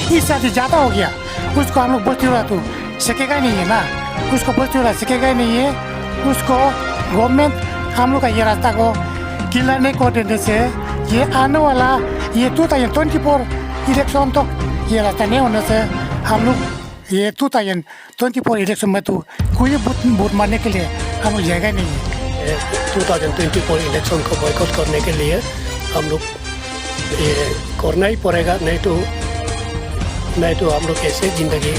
इस शादी ज़्यादा हो गया। उसको हम लोग बस्ती वाला तो सकेगा ही नहीं है ना, उसको बस्ती वाला सकेगा ही नहीं है। उसको गवर्नमेंट हम लोग का ये रास्ता को किलाने को देने से ये आने वाला ये 2024 इलेक्शन तक ये रास्ता नहीं होने से हम लोग ये 2024 इलेक्शन में तो कोई वोट मारने के लिए हम लोग जाएगा नहीं है। 2024 इलेक्शन को बॉयकॉट करने के लिए हम लोग ये करना ही पड़ेगा, नहीं तो हम लोग ऐसे ज़िंदगी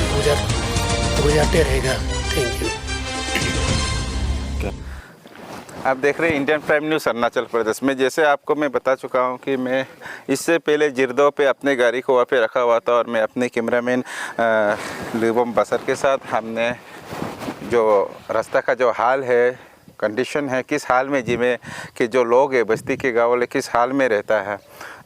गुजारते रहेगा। Thank you. आप देख रहे हैं Indian prime news Arunachal Pradesh में। जैसे आपको मैं बता चुका हूं कि मैं इससे पहले जिरदो पे अपने गाड़ी को वहाँ पे रखा हुआ था और मैं अपने कैमरामैन लिबम बसर के साथ हमने जो रास्ता का जो हाल है, कंडीशन है, किस हाल में जिमे के जो लोग हैं बस्ती के गाँव वाले किस हाल में रहता है,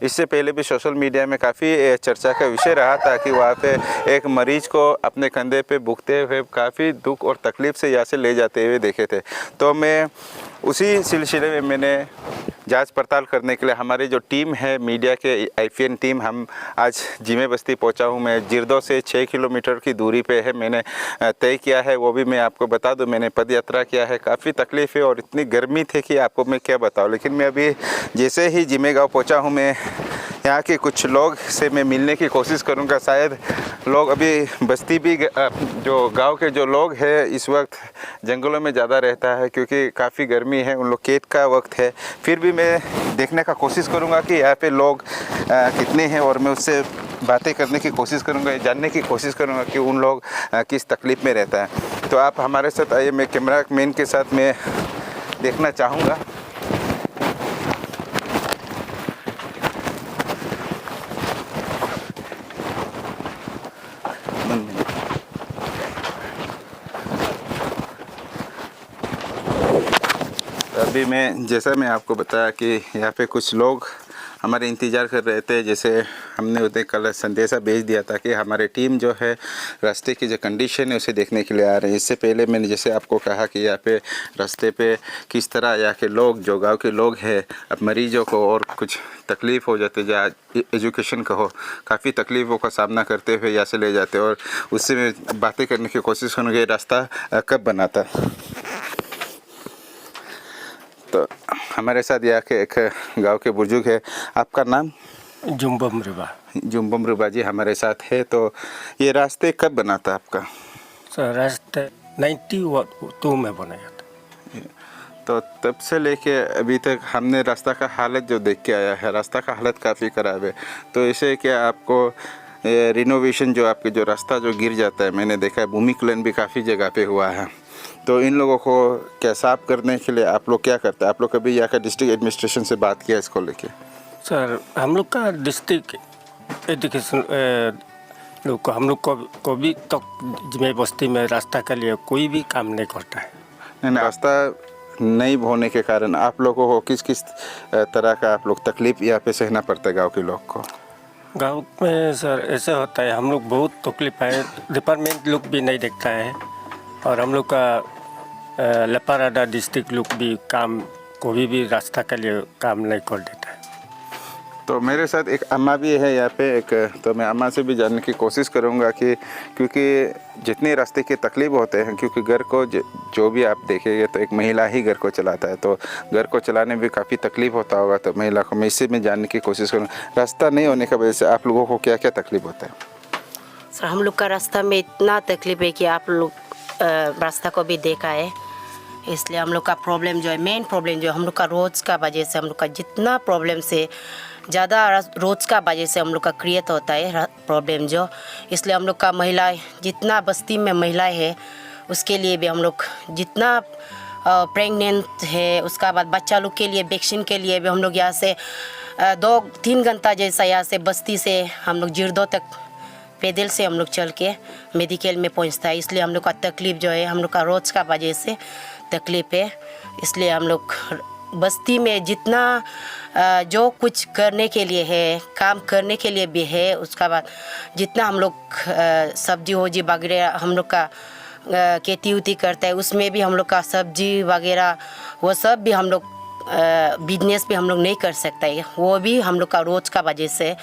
इससे पहले भी सोशल मीडिया में काफ़ी चर्चा का विषय रहा था कि वहाँ पे एक मरीज को अपने कंधे पे भुगते हुए काफ़ी दुख और तकलीफ़ से यहाँ से ले जाते हुए देखे थे। तो मैं उसी सिलसिले में मैंने जांच पड़ताल करने के लिए हमारी जो टीम है मीडिया के IPN टीम, हम आज जिमे बस्ती पहुंचा हूं। मैं जिरदो से 6 किलोमीटर की दूरी पे है, मैंने तय किया है, वो भी मैं आपको बता दूं। मैंने पद यात्रा किया है, काफ़ी तकलीफ़ है और इतनी गर्मी थी कि आपको मैं क्या बताऊं। लेकिन मैं अभी जैसे ही जिमे गाँव पहुँचा हूँ, मैं यहाँ के कुछ लोग से मैं मिलने की कोशिश करूँगा। शायद लोग अभी बस्ती भी जो गांव के जो लोग हैं इस वक्त जंगलों में ज़्यादा रहता है क्योंकि काफ़ी गर्मी है, उन लोग खेत का वक्त है। फिर भी मैं देखने का कोशिश करूँगा कि यहाँ पे लोग कितने हैं और मैं उससे बातें करने की कोशिश करूँगा, जानने की कोशिश करूँगा कि उन लोग किस तकलीफ़ में रहता है। तो आप हमारे साथ आइए, मैं कैमरा मैन के साथ मैं देखना चाहूँगा। अभी मैं आपको बताया कि यहाँ पे कुछ लोग हमारे इंतज़ार कर रहे थे। जैसे हमने उन्हें कल संदेशा भेज दिया था कि हमारी टीम जो है रास्ते की जो कंडीशन है उसे देखने के लिए आ रहे हैं। इससे पहले मैंने जैसे आपको कहा कि यहाँ पे रास्ते पे किस तरह यहाँ के लोग जो गांव के लोग हैं अब मरीजों को और कुछ तकलीफ़ हो जाते या एजुकेशन का हो, काफ़ी तकलीफ़ों का सामना करते हुए यहाँ से ले जाते और उससे मैं बातें करने की कोशिश करूँगी रास्ता कब बना था। तो हमारे साथ यहाँ के एक गांव के बुजुर्ग है, आपका नाम? जुम्बम रिबा। जुम्बम रिबा जी हमारे साथ है। तो ये रास्ते कब बना था आपका? सर रास्ते 92 में बनाया था। तो तब से लेके अभी तक हमने रास्ता का हालत जो देख के आया है, रास्ता का हालत काफ़ी ख़राब है। तो इसे क्या आपको रिनोवेशन जो आपके जो रास्ता जो गिर जाता है, मैंने देखा है भूमिकलन भी काफ़ी जगह पे हुआ है, तो इन लोगों को क्या साफ करने के लिए आप लोग क्या करते हैं? आप लोग कभी यहाँ का डिस्ट्रिक्ट एडमिनिस्ट्रेशन से बात किया इसको लेके? सर हम लोग का डिस्ट्रिक्ट एजुकेशन लोग को हम लोग को भी तो जिमे बस्ती में रास्ता के लिए कोई भी काम नहीं करता है। नहीं, रास्ता नहीं होने के कारण आप लोगों को किस किस तरह का आप लोग तकलीफ़ यहाँ पे सहना पड़ता है गाँव के लोग को? गाँव में सर ऐसे होता है, हम लोग बहुत तकलीफ है, डिपार्टमेंट लोग भी नहीं देखता है और हम लोग का लपाराडा डिस्ट्रिक्ट लोग भी काम कोई भी रास्ता के लिए काम नहीं कर देता है। तो मेरे साथ एक अम्मा भी है यहाँ पे एक, तो मैं अम्मा से भी जानने की कोशिश करूँगा कि क्योंकि जितने रास्ते के तकलीफ होते हैं, क्योंकि घर को जो भी आप देखेंगे तो एक महिला ही घर को चलाता है, तो घर को चलाने में भी काफ़ी तकलीफ होता होगा। तो महिला को मैं इससे मैं जानने की कोशिश करूँगा, रास्ता नहीं होने की वजह से आप लोगों को क्या क्या तकलीफ होता है? सर हम लोग का रास्ता में इतना तकलीफ है कि आप लोग रास्ता को भी देखा है, इसलिए हम लोग का प्रॉब्लम जो है, मेन प्रॉब्लम जो है हम लोग का रोड्स का वजह से, हम लोग का जितना प्रॉब्लम से ज़्यादा रोड्स का वजह से हम लोग का क्रिएट होता है प्रॉब्लम जो, इसलिए हम लोग का महिलाएं जितना बस्ती में महिलाएं है उसके लिए भी हम लोग जितना प्रेग्नेंट है, उसका बाद बच्चा लोग के लिए वैक्सीन के लिए भी हम लोग यहाँ से 2-3 घंटा जैसा यहाँ से बस्ती से हम लोग जिरदो तक पैदल से हम लोग चल के मेडिकल में पहुंचता है। इसलिए हम लोग का तकलीफ़ जो है हम लोग का रोज़ का वजह से तकलीफ़ है। इसलिए हम लोग बस्ती में जितना जो कुछ करने के लिए है, काम करने के लिए भी है, उसका बाद जितना हम लोग सब्जी होजी वगैरह हम लोग का खेती उती करता है, उसमें भी हम लोग का सब्जी वगैरह वो सब भी हम लोग बिजनेस भी हम लोग नहीं कर सकते है, वो भी हम लोग का रोज़ का वजह से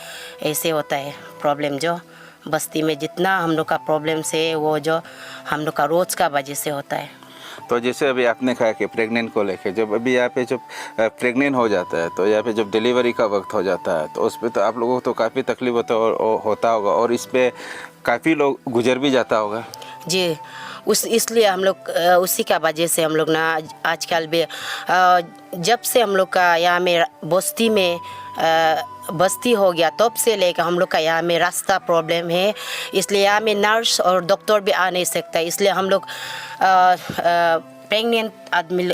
ऐसे होता है प्रॉब्लम जो। बस्ती में जितना हम लोग का प्रॉब्लम से वो जो हम लोग का रोज़ का वजह से होता है। तो जैसे अभी आपने कहा कि प्रेग्नेंट को लेके, जब अभी यहाँ पे जब प्रेग्नेंट हो जाता है तो यहाँ पे जब डिलीवरी का वक्त हो जाता है तो उस पर तो आप लोगों को तो काफ़ी तकलीफ होता होगा और इस पर काफ़ी लोग गुजर भी जाता होगा। जी, इसलिए हम लोग उसी का वजह से हम लोग ना आजकल भी जब से हम लोग का यहाँ में बस्ती में बस्ती हो गया तब से लेकर हम लोग का यहाँ में रास्ता प्रॉब्लम है, इसलिए यहाँ में नर्स और डॉक्टर भी आ नहीं सकता। इसलिए हम लोग प्रेग्नेंट आदमी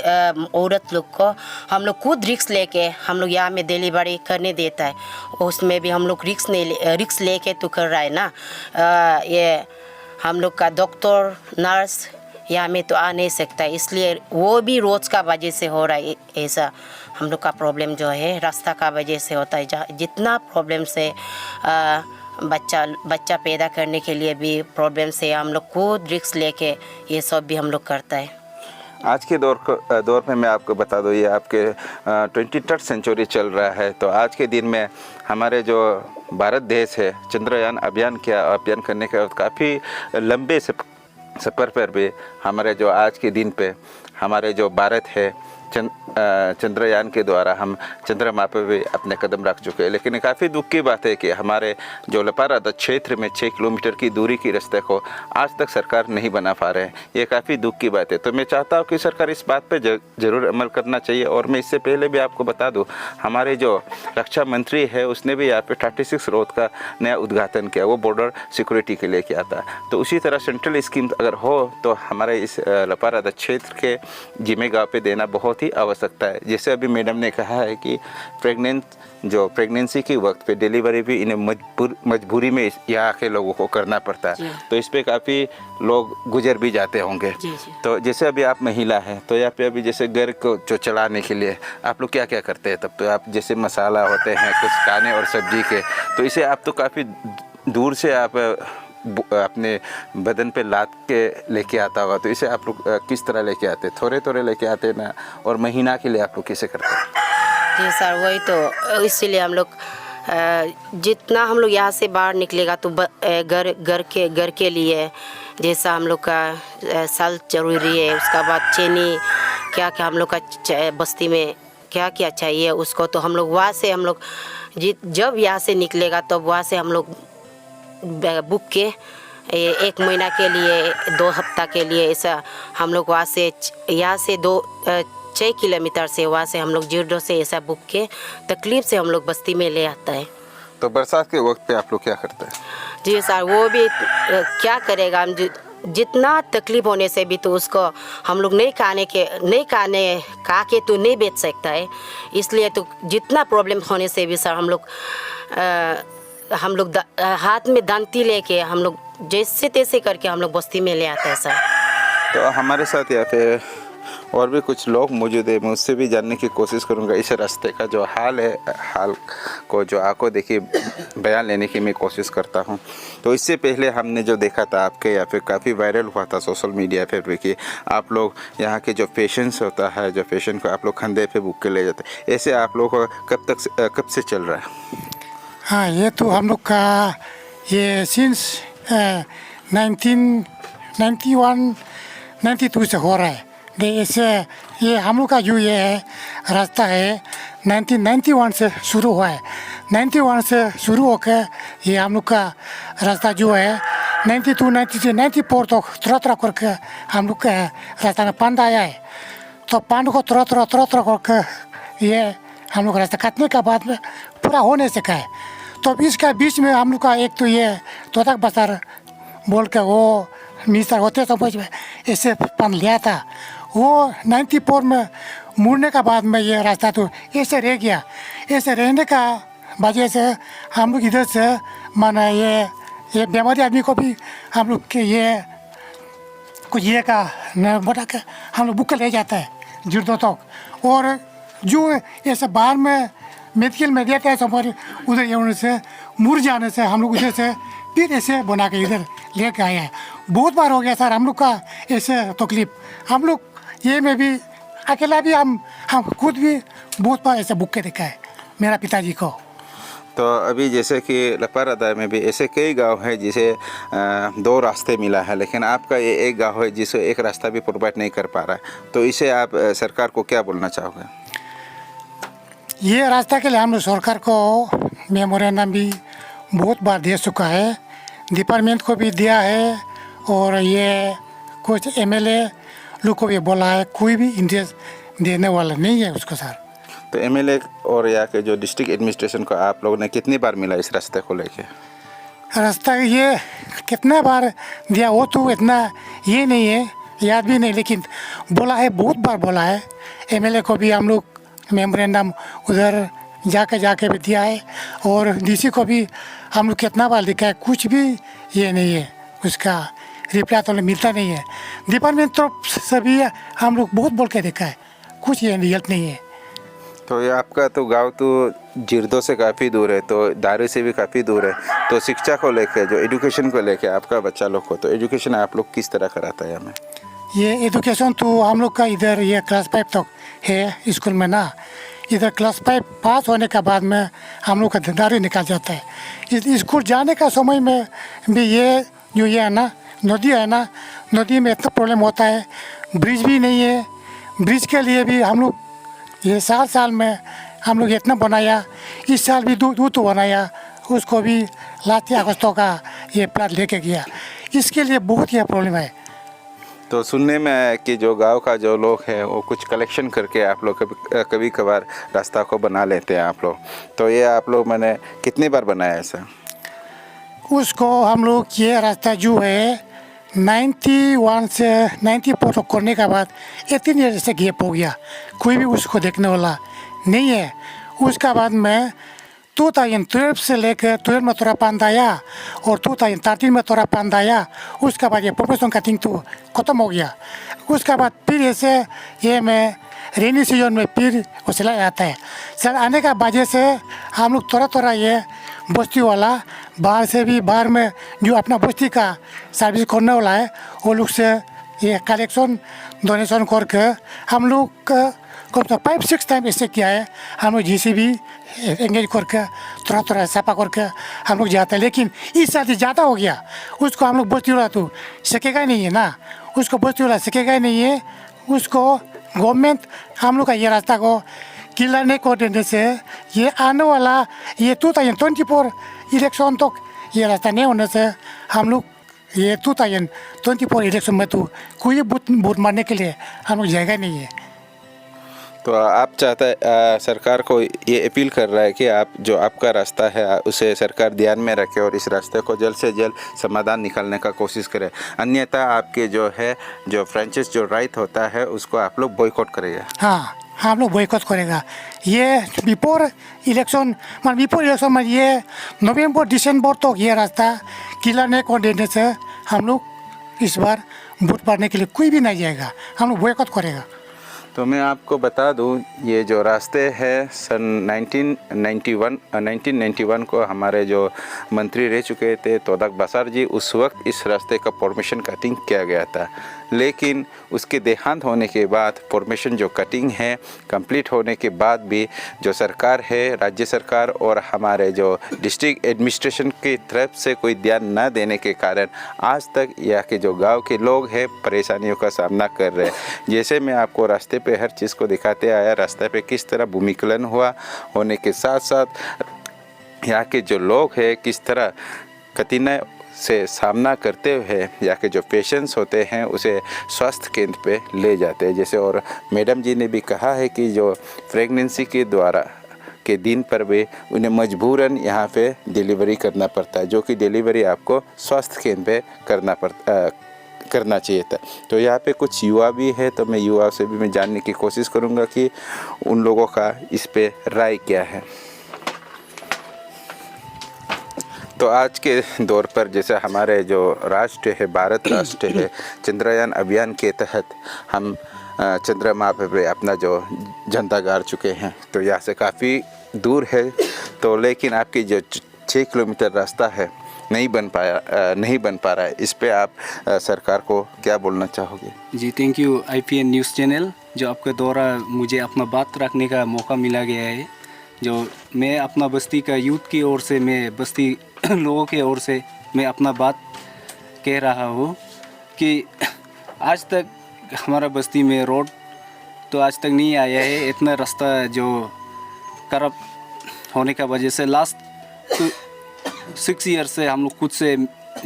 औरत लोग को हम लोग खुद रिक्स लेके हम लोग यहाँ में डिलीवरी करने देता है। उसमें भी हम लोग रिक्स लेके तो कर रहा है ना। ये हम लोग का डॉक्टर नर्स यहाँ में तो आ नहीं सकता, इसलिए वो भी रोज़ का वजह से हो रहा है। ऐसा हम लोग का प्रॉब्लम जो है रास्ता का वजह से होता है। जितना प्रॉब्लम से बच्चा पैदा करने के लिए भी प्रॉब्लम से हम लोग खुद रिस्क लेके ये सब भी हम लोग करता है। आज के दौर में मैं आपको बता दूँ, ये आपके 23rd सेंचुरी चल रहा है। तो आज के दिन में हमारे जो भारत देश है चंद्रयान अभियान करने के बाद काफ़ी लंबे सफ़र पर भी हमारे जो आज के दिन पे हमारे जो भारत है चंद्रयान के द्वारा हम चंद्रमा पर भी अपने कदम रख चुके हैं। लेकिन काफ़ी दुख की बात है कि हमारे जो लपारादा क्षेत्र में 6 किलोमीटर की दूरी की रास्ते को आज तक सरकार नहीं बना पा रहे हैं। ये काफ़ी दुख की बात है। तो मैं चाहता हूँ कि सरकार इस बात पे ज़रूर अमल करना चाहिए। और मैं इससे पहले भी आपको बता दूँ, हमारे जो रक्षा मंत्री है उसने भी यहाँ पे 36 रोड का नया उद्घाटन किया, वो बॉर्डर सिक्योरिटी के लिए किया था। तो उसी तरह सेंट्रल स्कीम अगर हो तो हमारे इस लपारादा क्षेत्र के जिमे गाँव पे देना बहुत ही आवश्यकता है। जैसे अभी मैडम ने कहा है कि प्रेगनेंसी के वक्त पे डिलीवरी भी इन्हें मजबूरी में यहाँ के लोगों को करना पड़ता है, तो इस पे काफ़ी लोग गुजर भी जाते होंगे। तो जैसे अभी आप महिला हैं तो यहाँ पे अभी जैसे घर को जो चलाने के लिए आप लोग क्या क्या करते हैं? तब तो आप जैसे मसाला होते हैं कुछ खाने और सब्जी के, तो इसे आप तो काफ़ी दूर से आप अपने बदन पे लाद के लेके आता होगा। तो इसे आप लोग किस तरह लेके आते? थोड़े लेके आते ना, और महीना के लिए आप लोग कैसे करते हैं? जी सर, वही तो इसीलिए हम लोग जितना हम लोग यहाँ से बाहर निकलेगा तो घर के लिए जैसा हम लोग का साल जरूरी है, उसका बाद चीनी क्या हम लोग का बस्ती में क्या चाहिए उसको, तो हम लोग वहाँ से हम लोग जब यहाँ से निकलेगा तब वहाँ से हम लोग बुक के 1 महीना के लिए 2 हफ्ता के लिए ऐसा हम लोग वहाँ से यहाँ से 6 किलोमीटर से वहाँ से हम लोग जिरडो से ऐसा बुक के तकलीफ से हम लोग बस्ती में ले आता है। तो बरसात के वक्त पे आप लोग क्या करते हैं? जी सर, वो भी क्या करेगा, हम जितना तकलीफ होने से भी तो उसको हम लोग नहीं खा के तो नहीं बेच सकता है। इसलिए तो जितना प्रॉब्लम होने से भी सर हम लोग हाथ में दांती लेके हम लोग जैसे तैसे करके हम लोग बस्ती में ले आते हैं सर। तो हमारे साथ यहाँ पे और भी कुछ लोग मौजूद है, मैं उससे भी जानने की कोशिश करूँगा इस रास्ते का जो हाल है, हाल को जो आंखों देखिए बयान लेने की मैं कोशिश करता हूँ। तो इससे पहले हमने जो देखा था आपके यहाँ पे काफ़ी वायरल हुआ था सोशल मीडिया पे भी कि आप लोग यहाँ के जो पेशेंट्स होता है, जो पेशेंट को आप लोग कंधे पे बुक के ले जाते, ऐसे आप लोग को कब से चल रहा है? हाँ, ये तो हम लोग का ये सिंस 1992 से हो रहा है। इससे ये हम लोग का जो ये है रास्ता है 1991 से शुरू हुआ है। 91 से शुरू होकर ये हम लोग का रास्ता जो है 92, 93, 94 तक तरह करके हम लोग का रास्ता में पांड आया है। तो पांड को तरह करके ये हम लोग रास्ता काटने के बाद में पूरा हो नहीं सका है। तो इसका बीच में हम लोग का एक तो ये तोतक बसर बोल के वो मिनिस्टर होते समझ में ऐसे पान लिया था। वो 94 में मुड़ने का बाद में ये रास्ता तो ऐसे रह गया। ऐसे रहने का वजह से हम लोग इधर से माना ये बीमारी आदमी को भी हम लोग के ये कुछ ये का न बोटा के हम लोग बुक ले जाता है जिर्दों तक। और जो ऐसे बाहर में मेडिकल में देता है हमारे उधर ये से मुड़ जाने से हम लोग उधर से फिर ऐसे बना के इधर लेके आए हैं। बहुत बार हो गया सर हम लोग का ऐसे तकलीफ। हम लोग ये में भी अकेला भी हम खुद भी बहुत बार ऐसे बुक के देखा है मेरा पिताजी को। तो अभी जैसे कि लपारादा में भी ऐसे कई गांव हैं जिसे 2 रास्ते मिला है, लेकिन आपका ये एक गांव है जिसे एक रास्ता भी प्रोवाइड नहीं कर पा रहा है, तो इसे आप सरकार को क्या बोलना चाहोगे? ये रास्ता के लिए हम लोग सरकार को मेमोरेंडम भी बहुत बार दे चुका है, डिपार्टमेंट को भी दिया है और ये कुछ एमएलए लोग को भी बोला है, कोई भी इंटरेस्ट देने वाला नहीं है उसको सर। तो एमएलए और यहाँ के जो डिस्ट्रिक्ट एडमिनिस्ट्रेशन को आप लोगों ने कितनी बार मिला इस रास्ते को लेके? रास्ता ये कितना बार दिया वो तो इतना ये नहीं है, याद भी नहीं, लेकिन बोला है, बहुत बार बोला है। एमएलए को भी हम लोग मेमोरेंडम उधर जाके भी दिया है और डीसी को भी हम लोग कितना बार लिखा है, कुछ भी ये नहीं है, उसका रिप्लाई तो मिलता नहीं है। डिपार्टमेंट तरफ से भी हम लोग बहुत बोल के देखा है, कुछ ये रिजल्ट नहीं है। तो ये आपका तो गांव तो जिरदो से काफ़ी दूर है, तो दारू से भी काफ़ी दूर है, तो शिक्षा को लेकर, जो एजुकेशन को लेकर आपका बच्चा लोग को, तो एजुकेशन आप लोग किस तरह कराता है हमें? ये एजुकेशन तो हम लोग का इधर ये क्लास 5 तक है स्कूल में ना, इधर क्लास 5 पास होने के बाद में हम लोग का दारू निकाल जाता है। इस स्कूल जाने का समय में भी ये जो ये है ना नदी है ना, नदी में इतना प्रॉब्लम होता है, ब्रिज भी नहीं है। ब्रिज के लिए भी हम लोग ये साल में हम लोग इतना बनाया, इस साल भी दो तो बनाया, उसको भी लास्ट अगस्तों का ये प्लान लेके गया, इसके लिए बहुत ही प्रॉब्लम है। तो सुनने में है कि जो गांव का जो लोग हैं वो कुछ कलेक्शन करके आप लोग कभी कभार रास्ता को बना लेते हैं आप लोग, तो ये आप लोग मैंने कितनी बार बनाया ऐसा? उसको हम लोग ये रास्ता जो है 91 से 94 करने के बाद 18 ईयर से गैप हो गया, कोई भी उसको देखने वाला नहीं है। उसका बाद में 2012 से लेकर 12 में थोड़ा पान आया और 2013 में थोड़ा पान आया, उसका बाद ये प्रोफेशनल कटिंग तो ख़त्म हो गया। उसका बाद फिर ऐसे ये में रेनी सीजन में फिर वो चला जाता है। सर आने का वजह से हम लोग थोड़ा ये बस्ती वाला बाहर से भी, बाहर में जो अपना बस्ती का सर्विस करने वाला है वो लोग से ये कलेक्शन डोनेशन करके हम लोग कम से 5-6 टाइम ऐसे किया है। हम लोग JCB एंगेज करके थोड़ा सफा करके हम लोग जाते हैं, लेकिन इस साल ज़्यादा हो गया। उसको हम लोग बस्ती वाला तो सकेगा नहीं है ना, उसको बस्ती वाला सकेगा ही नहीं है। उसको गवर्नमेंट हम लोग का ये रास्ता को क्लियर नहीं कर देने से ये आने वाला ये 2024 इलेक्शन तक ये रास्ता नहीं होने से हम लोग ये 2024 इलेक्शन में तो कोई वोट मारने के लिए हम लोग जाएगा नहीं है। तो आप चाहता है सरकार को ये अपील कर रहा है कि आप जो आपका रास्ता है उसे सरकार ध्यान में रखे और इस रास्ते को जल्द से जल्द समाधान निकालने का कोशिश करे, अन्यथा आपके जो है जो फ्रेंचाइज जो राइट होता है उसको आप लोग बॉयकॉट करेगा। हाँ, हम लोग बॉयकॉट करेगा। ये बिफोर इलेक्शन में ये नवंबर दिसंबर तक ये रास्ता क्लियर नहीं कर देने से हम लोग इस बार वोट पाने के लिए कोई भी नहीं जाएगा, हम लोग बॉयकॉट करेगा। तो मैं आपको बता दूं, ये जो रास्ते हैं सन 1991 को हमारे जो मंत्री रह चुके थे तोदक बसार जी, उस वक्त इस रास्ते का फॉर्मेशन कटिंग किया गया था, लेकिन उसके देहांत होने के बाद फॉर्मेशन जो कटिंग है कंप्लीट होने के बाद भी जो सरकार है, राज्य सरकार और हमारे जो डिस्ट्रिक्ट एडमिनिस्ट्रेशन की तरफ से कोई ध्यान न देने के कारण आज तक यहाँ के जो गांव के लोग हैं परेशानियों का सामना कर रहे हैं। जैसे मैं आपको रास्ते पे हर चीज़ को दिखाते आया, रास्ते पे किस तरह भूमिकलन हुआ होने के साथ साथ यहाँ के जो लोग हैं किस तरह कठिनाई से सामना करते हुए यहाँ के जो पेशेंट्स होते हैं उसे स्वास्थ्य केंद्र पे ले जाते हैं। जैसे और मैडम जी ने भी कहा है कि जो प्रेगनेंसी के द्वारा के दिन पर भी उन्हें मजबूरन यहाँ पे डिलीवरी करना पड़ता है, जो कि डिलीवरी आपको स्वास्थ्य केंद्र पे करना चाहिए था। तो यहाँ पे कुछ युवा भी है, तो मैं युवा से भी मैं जानने की कोशिश करूँगा कि उन लोगों का इस पे राय क्या है। तो आज के दौर पर जैसे हमारे जो राष्ट्र है, भारत राष्ट्र है, चंद्रयान अभियान के तहत हम चंद्रमा पे अपना जो झंडा गाड़ चुके हैं, तो यहाँ से काफ़ी दूर है, तो लेकिन आपकी जो 6 किलोमीटर रास्ता है नहीं बन पा रहा है, इस पे आप सरकार को क्या बोलना चाहोगे? जी thank you IPN news channel, जो आपके द्वारा मुझे अपना बात रखने का मौका मिला गया है। जो मैं अपना बस्ती का यूथ की ओर से, मैं बस्ती लोगों की ओर से मैं अपना बात कह रहा हूँ कि आज तक हमारा बस्ती में रोड तो आज तक नहीं आया है। इतना रास्ता जो करप्ट होने का वजह से लास्ट 6 ईयर से हम लोग खुद से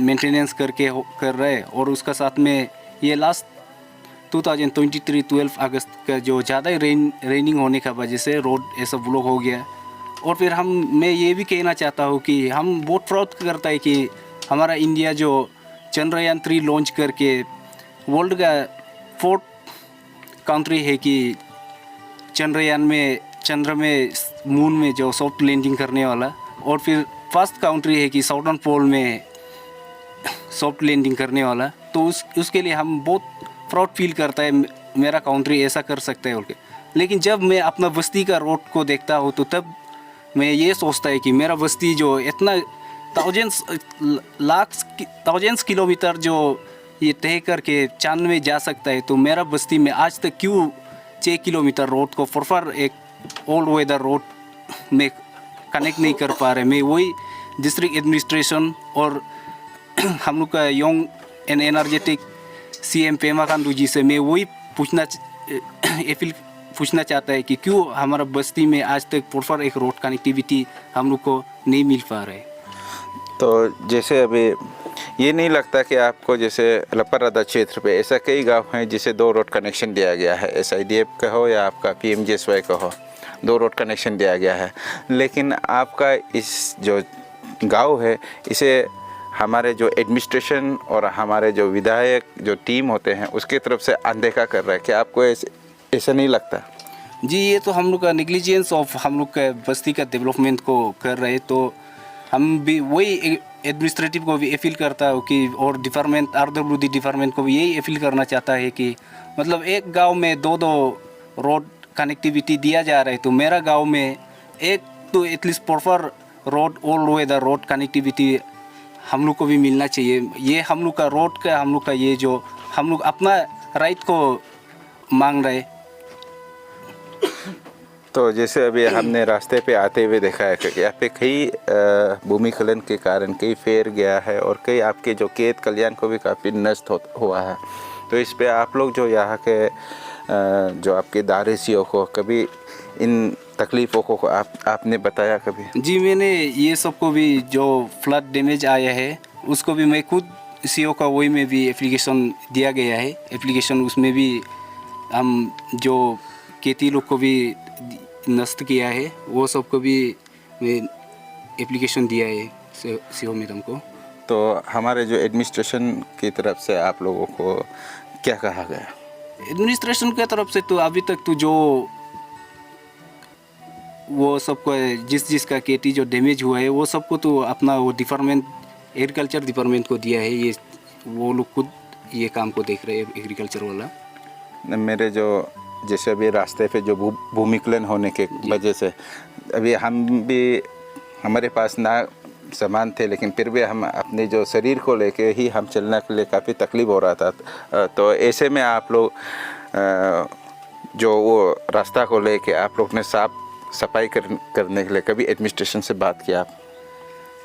मेंटेनेंस कर रहे हैं। और उसका साथ में ये लास्ट 2023 12 अगस्त का जो ज़्यादा रेनिंग होने का वजह से रोड ऐसा ब्लॉक हो गया। और फिर मैं ये भी कहना चाहता हूँ कि हम बहुत प्राउड करता है कि हमारा इंडिया जो चंद्रयान 3 लॉन्च करके वर्ल्ड का 4th कंट्री है कि चंद्रयान में, चंद्र में, मून में जो सॉफ्ट लैंडिंग करने वाला, और फिर फर्स्ट कंट्री है कि साउदर्न पोल में सॉफ्ट लैंडिंग करने वाला। तो उसके लिए हम बहुत प्राउड फील करता है, मेरा कंट्री ऐसा कर सकता है बोल के। लेकिन जब मैं अपना बस्ती का रोड को देखता हूँ तो तब मैं ये सोचता है कि मेरा बस्ती जो इतना थाउजेंड्स किलोमीटर जो ये तय करके चांद में जा सकता है, तो मेरा बस्ती में आज तक क्यों 6 किलोमीटर रोड को प्रॉपर एक ऑल वेदर रोड में कनेक्ट नहीं कर पा रहे। मैं वही डिस्ट्रिक्ट एडमिनिस्ट्रेशन और हम लोग का young and energetic CM Pema Khandu ji से मैं वही पूछना चाहता है कि क्यों हमारा बस्ती में आज तक प्रॉपर एक रोड कनेक्टिविटी हम लोग को नहीं मिल पा रहा है। तो जैसे अभी ये नहीं लगता कि आपको जैसे लपरादा क्षेत्र पे ऐसा कई गांव हैं जिसे 2 रोड कनेक्शन दिया गया है, SIDF का हो या आपका PMGSY का हो, 2 रोड कनेक्शन दिया गया है, लेकिन आपका इस जो गांव है इसे हमारे जो एडमिनिस्ट्रेशन और हमारे जो विधायक जो टीम होते हैं उसके तरफ से अनदेखा कर रहा है? क्या आपको ऐसा नहीं लगता? जी, ये तो हम लोग का नेग्लिजेंस ऑफ हम लोग का बस्ती का डेवलपमेंट को कर रहे हैं। तो हम भी वही एडमिनिस्ट्रेटिव को भी अपील करता हूँ कि, और डिपार्टमेंट RWD डिपार्टमेंट को भी यही अपील करना चाहता है कि मतलब एक गांव में 2 रोड कनेक्टिविटी दिया जा रहा है, तो मेरा गांव में एक तो at least proper road all weather road connectivity हम लोग को भी मिलना चाहिए। ये हम लोग का रोड का, हम लोग का ये जो हम लोग अपना राइट को मांग रहे। तो जैसे अभी हमने रास्ते पे आते हुए देखा है कि यहाँ पे कई भूमिखलन के कारण कई फेर गया है और कई आपके जो खेत खलियान को भी काफ़ी नष्ट हुआ है। तो इस पे आप लोग जो यहाँ के जो आपके दारेसियों को कभी इन तकलीफ़ों को आपने बताया कभी? जी, मैंने ये सबको भी जो फ्लड डैमेज आया है उसको भी मैं खुद CO का वही में भी एप्लीकेशन दिया गया है। एप्लीकेशन उसमें भी हम जो खेती लोग को भी नष्ट किया है वो सबको भी एप्लीकेशन दिया है CO मैडम को। तो हमारे जो एडमिनिस्ट्रेशन की तरफ से आप लोगों को क्या कहा गया? एडमिनिस्ट्रेशन की तरफ से तो अभी तक तो जो वो सबको जिसका खेती जो डैमेज हुआ है वो सबको तो अपना वो डिपार्टमेंट एग्रीकल्चर डिपार्टमेंट को दिया है। ये वो लोग खुद ये काम को देख रहे हैं एग्रीकल्चर वाला। मेरे जो जैसे अभी रास्ते पे जो भूमिखलन होने के वजह से अभी हम भी हमारे पास ना सामान थे, लेकिन फिर भी हम अपने जो शरीर को लेके ही हम चलने के लिए काफ़ी तकलीफ़ हो रहा था। तो ऐसे में आप लोग जो वो रास्ता को लेके आप लोग ने साफ सफाई करने के लिए कभी एडमिनिस्ट्रेशन से बात किया आप?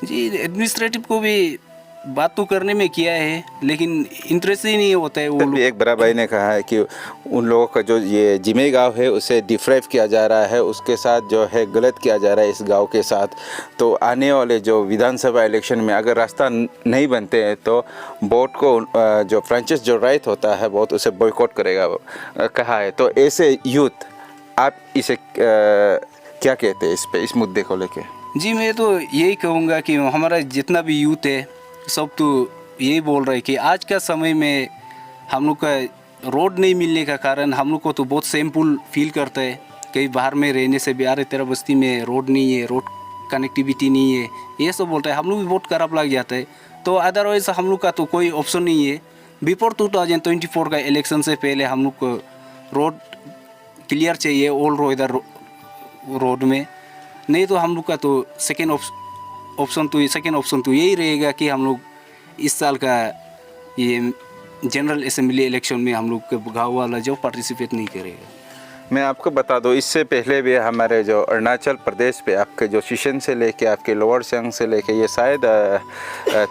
जी, एडमिनिस्ट्रेटिव को भी बात तो करने में किया है लेकिन इंटरेस्ट ही नहीं होता है। वो एक बड़ा भाई ने कहा है कि उन लोगों का जो ये जिमे गांव है उसे डिफ्राइव किया जा रहा है, उसके साथ जो है गलत किया जा रहा है इस गांव के साथ। तो आने वाले जो विधानसभा इलेक्शन में अगर रास्ता नहीं बनते हैं तो वोट को जो फ्रेंचाइज जो राइट होता है वोट उसे बॉयकॉट करेगा कहा है। तो ऐसे यूथ आप इसे क्या कहते हैं इस मुद्दे को लेके? जी, मैं तो यही कहूँगा कि हमारा जितना भी यूथ है सब तो यही बोल रहे हैं कि आज का समय में हम लोग का रोड नहीं मिलने का कारण हम लोग को तो बहुत सेमफुल फील करता है। कहीं बाहर में रहने से भी आ रहे तेरा बस्ती में रोड नहीं है, रोड कनेक्टिविटी नहीं है, ये सब बोलता है। हम लोग भी बहुत खराब लग जाता है। तो अदरवाइज हम लोग का तो कोई ऑप्शन नहीं है। बिफोर 2024 का इलेक्शन से पहले हम लोग को रोड क्लियर चाहिए ऑल वेदर रोड में, नहीं तो हम लोग का तो सेकेंड ऑप्शन तो यही रहेगा कि हम लोग इस साल का ये जनरल असेंबली इलेक्शन में हम लोग के गाँव वाला जो पार्टिसिपेट नहीं करेगा। मैं आपको बता दूं, इससे पहले भी हमारे जो अरुणाचल प्रदेश पे आपके जो शिशन से लेके आपके लोअर सियांग से लेके ये शायद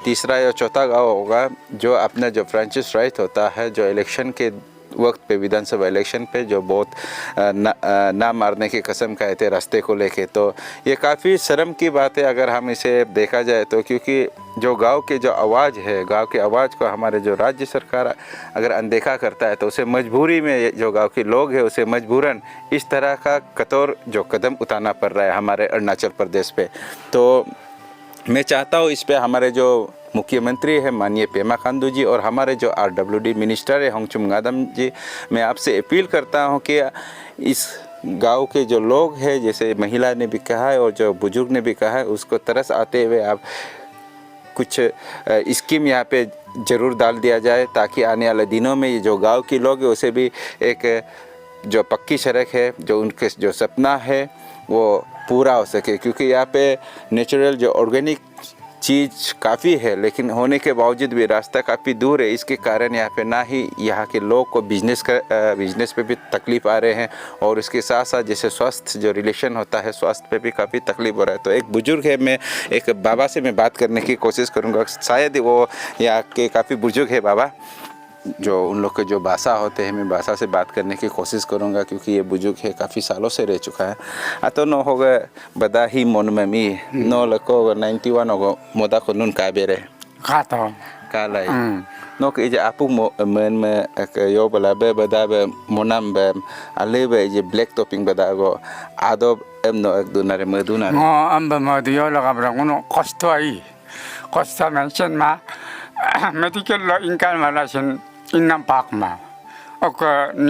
तीसरा या चौथा गांव होगा जो अपना जो फ्रेंचाइज राइट होता है, जो इलेक्शन के वक्त पे विधानसभा इलेक्शन पे जो बहुत ना मारने की कसम खाए थे रास्ते को लेके। तो ये काफ़ी शर्म की बात है अगर हम इसे देखा जाए तो, क्योंकि जो गांव के जो आवाज़ है, गांव की आवाज़ को हमारे जो राज्य सरकार अगर अनदेखा करता है तो उसे मजबूरी में जो गांव के लोग हैं उसे मजबूरन इस तरह का कठोर जो कदम उठाना पड़ रहा है हमारे अरुणाचल प्रदेश पे। तो मैं चाहता हूँ इस पे हमारे जो मुख्यमंत्री है माननीय पेमा खांडू जी और हमारे जो RWD मिनिस्टर है होंगचुम गादम जी, मैं आपसे अपील करता हूँ कि इस गांव के जो लोग हैं, जैसे महिला ने भी कहा है और जो बुजुर्ग ने भी कहा है, उसको तरस आते हुए आप कुछ स्कीम यहाँ पे ज़रूर डाल दिया जाए ताकि आने वाले दिनों में ये जो गांव के लोग हैं उसे भी एक जो पक्की सड़क है, जो उनके जो सपना है वो पूरा हो सके। क्योंकि यहाँ पे नेचुरल जो ऑर्गेनिक चीज़ काफ़ी है, लेकिन होने के बावजूद भी रास्ता काफ़ी दूर है। इसके कारण यहाँ पे ना ही यहाँ के लोग को बिजनेस पे भी तकलीफ़ आ रहे हैं और इसके साथ साथ जैसे स्वास्थ्य जो रिलेशन होता है, स्वास्थ्य पे भी काफ़ी तकलीफ़ हो रहा है। तो एक बुज़ुर्ग है, मैं एक बाबा से मैं बात करने की कोशिश करूँगा, शायद वो यहाँ के काफ़ी बुज़ुर्ग है बाबा, जो उन लोग के जो भाषा होते हैं मैं भाषा से बात करने की कोशिश करूँगा क्योंकि ये बुजुर्ग है, काफ़ी सालों से रह चुका है। अतो नो होगा बदा ही मन में मी नो लको 91 होगा मोदा को नून का बेरे खाता कालाई नो के जे आपु मन में यो बला बे बदा बे मोनाम बे अले बे जे ब्लैक टॉपिंग बदा गो आदो एम नो एक दुनारे मधुना 뭐 안바 뭐디요 라가브라고는 코스토이 코스타 멘션마 메디컬로 인간 말하신 인남 박마 어그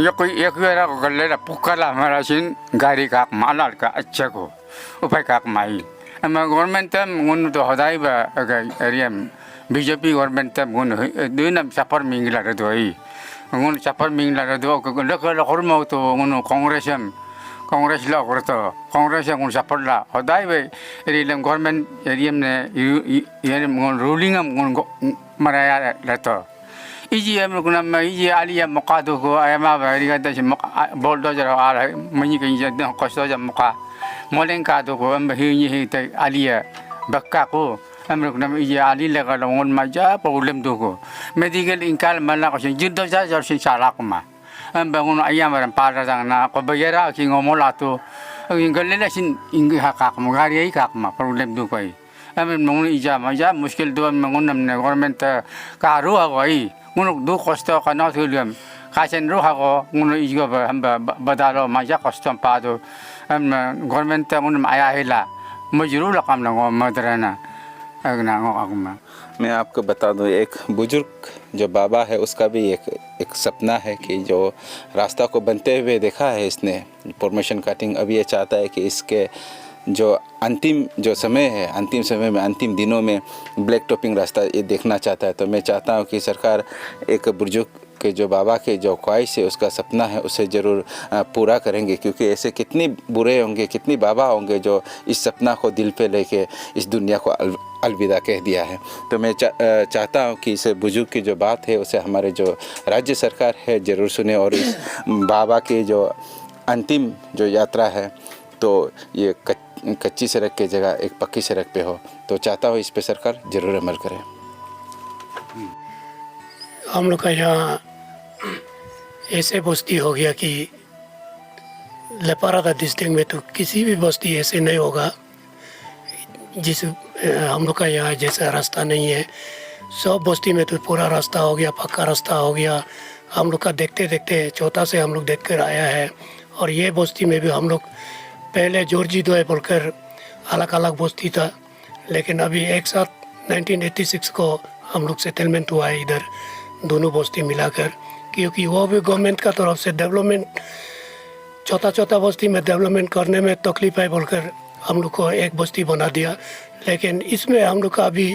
여기 여기라고 걸레라 북칼라 말하신 가리 각 말할까 어쩌고 우파이 각 마이 아마 गवर्नमेंट मुन्नो हदाइबा एरिया बीजेपी गवर्नमेंट मुन दुनम सफर मिंगला रदोई मुन सफर मिंगला रदो लकल हरमो तो मुन कांग्रेस ला करतो कांग्रेस मुन सफर ला हदाइबा एरिया गवर्नमेंट एरिया ने ये मुन रूलिंग मुन मराया रहतो इजी हम लोग ना इजी आलिया मकादो को एमा एरिया दस बोलडोजर आ रहा मनी कहीं जद कष्टो जब मका मोलेंका दो को हम ही ते आलिया बक्का को हम लोग ना इजी आली लगा लोन मजा प्रॉब्लम दो को मेडिकल इनकाल मना को जिद्दो जा जर्सी साला को मा हम बगुन आया मरन पारा जाना को बगेरा कि ngomol तो इनगल ले सिन इंग हाका को गाड़ी ही का मा प्रॉब्लम दो कोई हम मंगन इजा मजा मुश्किल दो मंगन हमने गवर्नमेंट कारो हगई उन दो कष्ट का ना थुलियम कासेन रो हागो उन इजगो हम बदालो मजा कष्ट पादो हम गवर्नमेंट उन आया हेला मजरूर लकम ना मदरना अगना अगमा। मैं आपको बता दूं, एक बुजुर्ग जो बाबा है उसका भी एक सपना है कि जो रास्ता को बनते हुए देखा है इसने फॉर्मेशन कटिंग, अब ये चाहता है कि इसके जो अंतिम जो समय है, अंतिम समय में अंतिम दिनों में ब्लैक टॉपिंग रास्ता ये देखना चाहता है। तो मैं चाहता हूँ कि सरकार एक बुजुर्ग के जो बाबा के जो ख्वाहिश है, उसका सपना है, उसे ज़रूर पूरा करेंगे। क्योंकि ऐसे कितनी बुरे होंगे, कितनी बाबा होंगे जो इस सपना को दिल पे लेके इस दुनिया को अलविदा कह दिया है। तो मैं चाहता हूँ कि इस बुजुर्ग की जो बात है उसे हमारे जो राज्य सरकार है ज़रूर सुने और इस बाबा की जो अंतिम जो यात्रा है तो ये कच्ची सड़क की जगह एक पक्की सड़क पे हो। तो चाहता हूँ इस पे सरकार ज़रूर अमल करे। हम लोग का यहाँ ऐसे बस्ती हो गया कि लेपारादा डिस्ट्रिक्ट में तो किसी भी बस्ती ऐसे नहीं होगा जिस हम लोग का यहाँ जैसा रास्ता नहीं है। सब बस्ती में तो पूरा रास्ता हो गया, पक्का रास्ता हो गया। हम लोग का देखते देखते छोटा से हम लोग देख कर आया है। और ये बस्ती में भी हम लोग पहले जॉर्जी दोए बोलकर अलग अलग बस्ती था, लेकिन अभी एक साथ 1986 को हम लोग सेटलमेंट हुआ है इधर दोनों बस्ती मिलाकर, क्योंकि वो भी गवर्नमेंट का तरफ से डेवलपमेंट छोटा छोटा बस्ती में डेवलपमेंट करने में तकलीफ है बोलकर हम लोग को एक बस्ती बना दिया। लेकिन इसमें हम लोग का अभी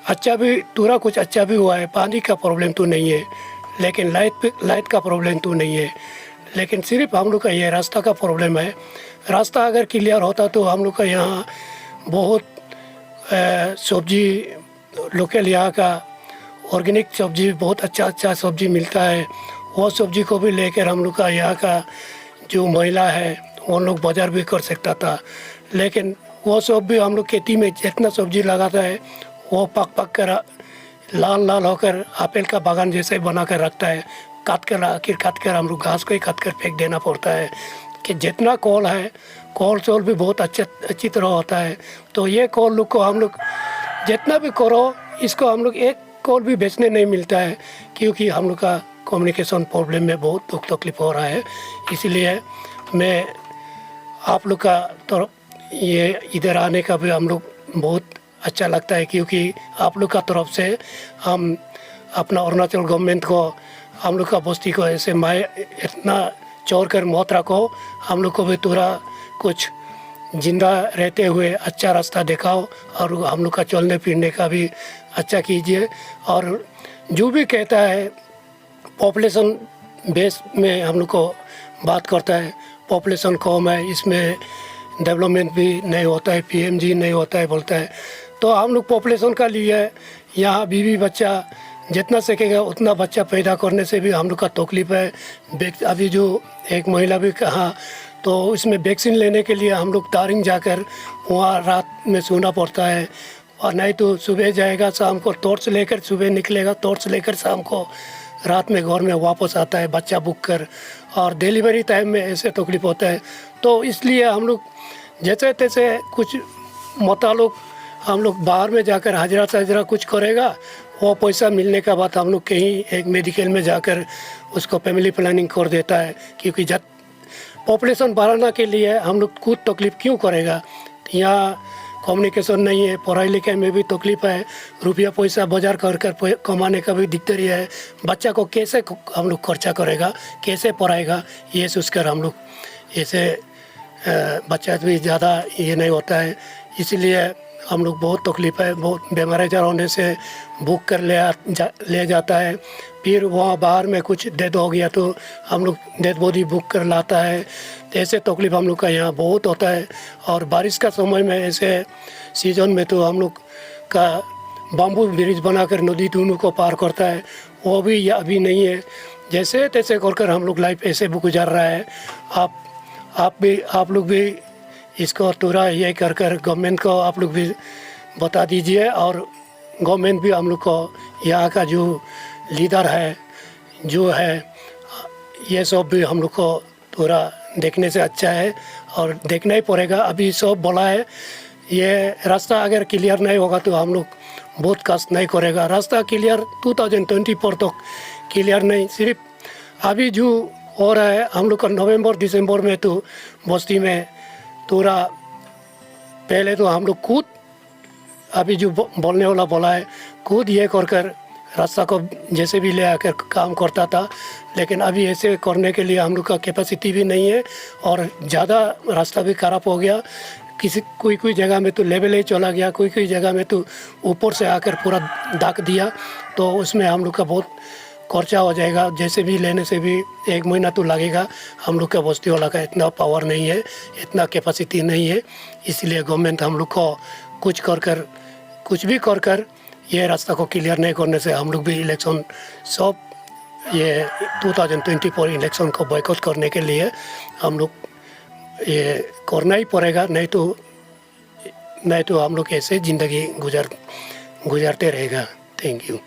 अच्छा भी थोड़ा कुछ अच्छा भी हुआ है। पानी का प्रॉब्लम तो नहीं है, लेकिन लाइट का प्रॉब्लम तो नहीं है, लेकिन सिर्फ हम लोग का ये रास्ता का प्रॉब्लम है। रास्ता अगर क्लियर होता तो हम लोग का यहाँ बहुत सब्जी लोकल यहाँ का ऑर्गेनिक सब्जी बहुत अच्छा सब्जी मिलता है। वो सब्जी को भी लेकर हम लोग का यहाँ का जो महिला है वो लोग बाजार भी कर सकता था, लेकिन वो सब भी हम लोग खेती में जितना सब्जी लगाता है वो पक कर लाल लाल होकर एप्पल का बागान जैसे बना कर रखता है। काट कर हम लोग घास को ही काट कर फेंक देना पड़ता है कि जितना कॉल है, कॉल चोल भी बहुत अच्छी तरह होता है। तो ये कॉल लोग को हम लोग जितना भी करो, इसको हम लोग एक कॉल भी बेचने नहीं मिलता है, क्योंकि हम लोग का कम्युनिकेशन प्रॉब्लम में बहुत दुख तकलीफ हो रहा है। इसीलिए मैं आप लोग का तरफ ये इधर आने का भी हम लोग बहुत अच्छा लगता है, क्योंकि आप लोग का तरफ से हम अपना अरुणाचल गवर्नमेंट को, हम लोग का बस्ती को ऐसे इतना चोर कर मौत रखो, हम लोग को भी थोड़ा कुछ जिंदा रहते हुए अच्छा रास्ता दिखाओ और हम लोग का चलने फिरने का भी अच्छा कीजिए। और जो भी कहता है पॉपुलेशन बेस में हम लोग को बात करता है, पॉपुलेशन कम है, इसमें डेवलपमेंट भी नहीं होता है, पीएमजी नहीं होता है बोलता है। तो हम लोग पॉपुलेशन का लिए यहाँ बीवी बच्चा जितना सकेगा उतना बच्चा पैदा करने से भी हम लोग का तकलीफ है। अभी जो एक महिला भी कहा, तो इसमें वैक्सीन लेने के लिए हम लोग दारिंग जाकर वहाँ रात में सोना पड़ता है, और नहीं तो सुबह जाएगा, शाम को टॉर्च लेकर सुबह निकलेगा, टॉर्च लेकर शाम को रात में घर में वापस आता है बच्चा बुक कर, और डिलीवरी टाइम में ऐसे तकलीफ होता है। तो इसलिए हम लोग जैसे तैसे कुछ मुताल्लिक हम लोग बाहर में जाकर हाजरा कुछ करेगा, वो पैसा मिलने के बाद हम लोग कहीं एक मेडिकल में जाकर उसको फैमिली प्लानिंग कर देता है, क्योंकि जब पॉपुलेशन बढ़ाने के लिए हम लोग खुद तकलीफ क्यों करेगा। यहाँ कम्युनिकेशन नहीं है, पढ़ाई लिखाई में भी तकलीफ है, रुपया पैसा बाजार कर कमाने का भी दिक्कत है। बच्चा को कैसे हम लोग खर्चा करेगा, कैसे पढ़ाएगा, ये सोचकर हम लोग ऐसे बच्चा भी ज़्यादा ये नहीं होता है। इसलिए हम लोग बहुत तकलीफ है, बहुत बीमार होने से बुक कर ले जाता है, फिर वहाँ बाहर में कुछ डेथ हो गया तो हम लोग डेथ बॉडी बुक कर लाता है। तो ऐसे तकलीफ हम लोग का यहाँ बहुत होता है। और बारिश का समय में ऐसे सीजन में तो हम लोग का बाम्बू ब्रिज बनाकर नदी दोनों को पार करता है, वो भी अभी नहीं है। जैसे तैसे कर हम लोग लाइफ ऐसे भी गुजार रहा है। आप लोग भी इसको थोड़ा ये कर गवर्नमेंट को आप लोग भी बता दीजिए, और गवर्नमेंट भी हम लोग को यहाँ का जो लीडर है जो है ये सब भी हम लोग को थोड़ा देखने से अच्छा है, और देखना ही पड़ेगा। अभी सब बोला है, ये रास्ता अगर क्लियर नहीं होगा तो हम लोग बहुत कष्ट नहीं करेगा। रास्ता क्लियर 2024 तक क्लियर नहीं, सिर्फ अभी जो हो रहा है हम लोग का नवंबर दिसंबर में तो बस्ती में थोड़ा पहले तो हम लोग खुद अभी जो बोलने वाला बोला है खुद ये कर रास्ता को जैसे भी ले आकर काम करता था, लेकिन अभी ऐसे करने के लिए हम लोग का कैपेसिटी भी नहीं है, और ज़्यादा रास्ता भी ख़राब हो गया। कोई जगह में तो लेवल ही चला गया, कोई जगह में तो ऊपर से आकर पूरा ढक दिया, तो उसमें हम लोग का बहुत खर्चा हो जाएगा। जैसे भी लेने से भी 1 महीना तो लगेगा। हम लोग का बस्ती वाला का इतना पावर नहीं है, इतना कैपेसिटी नहीं है, इसलिए गवर्नमेंट हम लोग को कुछ भी कर ये रास्ता को क्लियर नहीं करने से हम लोग भी इलेक्शन सब ये 2024 इलेक्शन को बॉयकॉट करने के लिए हम लोग ये करना ही पड़ेगा, नहीं तो हम लोग ऐसे ज़िंदगी गुजारते रहेगा। Thank you.